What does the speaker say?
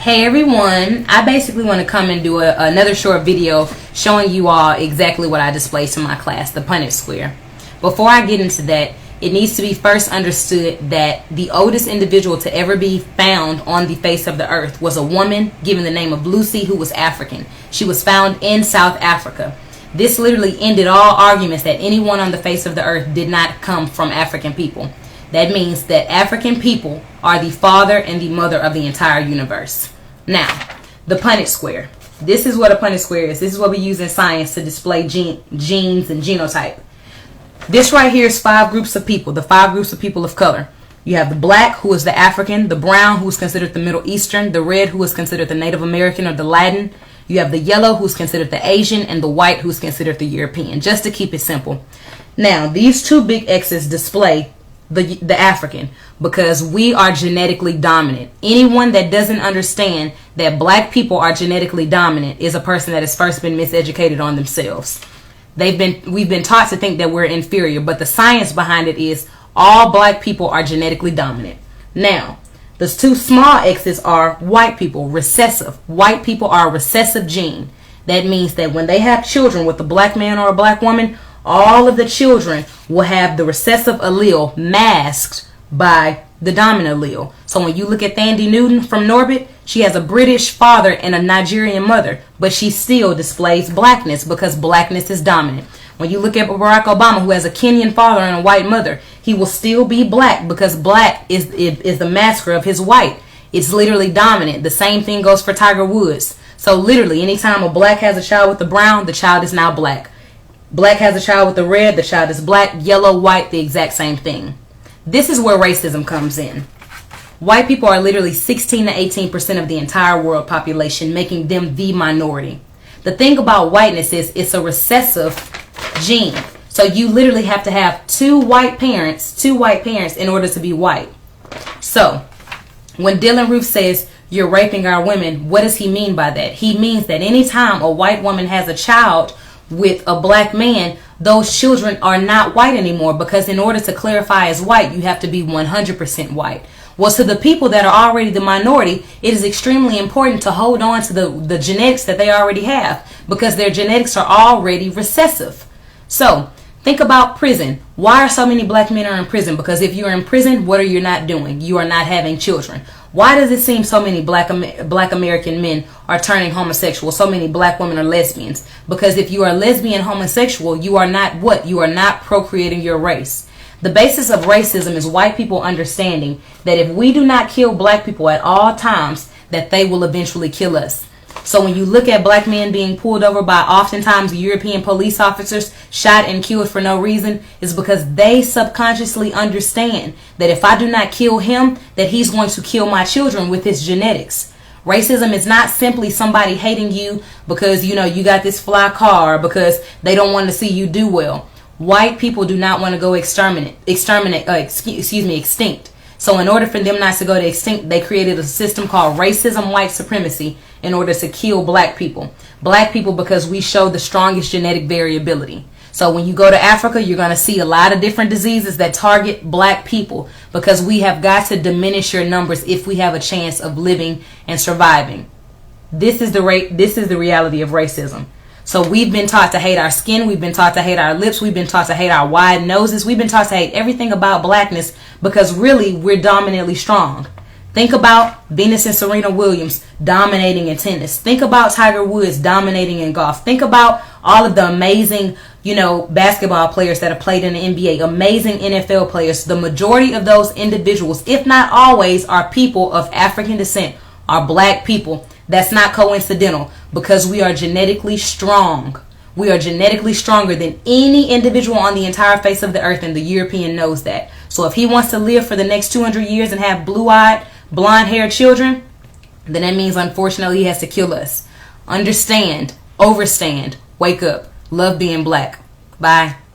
Hey everyone, I basically want to come and do another short video showing you all exactly what I displayed to my class, the Punnett square. Before I get into that, it needs to be first understood that the oldest individual to ever be found on the face of the earth was a woman given the name of Lucy, who was African. She was found in South Africa. This literally ended all arguments that anyone on the face of the earth did not come from African people. That means that African people are the father and the mother of the entire universe. Now, the Punnett square. This is what a Punnett square is. This is what we use in science to display genes and genotype. This right here is 5 groups of people, the 5 groups of people of color. You have the black, who is the African, the brown, who is considered the Middle Eastern, the red, who is considered the Native American or the Latin. You have the yellow, who is considered the Asian, and the white, who is considered the European, just to keep it simple. Now, these 2 big X's display the African, because we are genetically dominant. Anyone that doesn't understand that black people are genetically dominant is a person that has first been miseducated on themselves. We've been taught to think that we're inferior, but the science behind it is all black people are genetically dominant. Now, those 2 small X's are white people, recessive. White people are a recessive gene. That means that when they have children with a black man or a black woman, all of the children will have the recessive allele masked by the dominant allele. So when you look at Thandie Newton from Norbit, she has a British father and a Nigerian mother, but she still displays blackness because blackness is dominant. When you look at Barack Obama, who has a Kenyan father and a white mother, he will still be black because black is the masker of his white. It's literally dominant. The same thing goes for Tiger Woods. So literally, anytime a black has a child with a brown, the child is now black. Black has a child with the red, the child is black. Yellow, white, the exact same thing. This is where racism comes in. White people are literally 16 to 18% of the entire world population, making them the minority. The thing about whiteness is it's a recessive gene. So you literally have to have 2 white parents in order to be white. So when Dylann Roof says you're raping our women, what does he mean by that? He means that anytime a white woman has a child with a black man, those children are not white anymore, because in order to clarify as white, you have to be 100% white. Well, to the people that are already the minority, it is extremely important to hold on to the genetics that they already have, because their genetics are already recessive. So think about prison. Why are so many black men are in prison? Because if you're in prison, what are you not doing? You are not having children. Why does it seem so many black American men are turning homosexual? So many black women are lesbians. Because if you are lesbian homosexual, you are not what? You are not procreating your race. The basis of racism is white people understanding that if we do not kill black people at all times, that they will eventually kill us. So when you look at black men being pulled over by oftentimes European police officers, shot and killed for no reason, is because they subconsciously understand that if I do not kill him, that he's going to kill my children with his genetics. Racism is not simply somebody hating you because, you got this fly car, or because they don't want to see you do well. White people do not want to go extinct. So in order for them not to go to extinct, they created a system called racism, white supremacy, in order to kill black people. Black people because we show the strongest genetic variability. So when you go to Africa, you're going to see a lot of different diseases that target black people, because we have got to diminish your numbers if we have a chance of living and surviving. This is the reality of racism. So we've been taught to hate our skin. We've been taught to hate our lips. We've been taught to hate our wide noses. We've been taught to hate everything about blackness, because really we're dominantly strong. Think about Venus and Serena Williams dominating in tennis. Think about Tiger Woods dominating in golf. Think about all of the amazing, basketball players that have played in the NBA, amazing NFL players. The majority of those individuals, if not always, are people of African descent, are black people. That's not coincidental, because we are genetically strong. We are genetically stronger than any individual on the entire face of the earth, and the European knows that. So if he wants to live for the next 200 years and have blue-eyed, blonde-haired children, then that means unfortunately he has to kill us. Understand, overstand, wake up, love being black. Bye.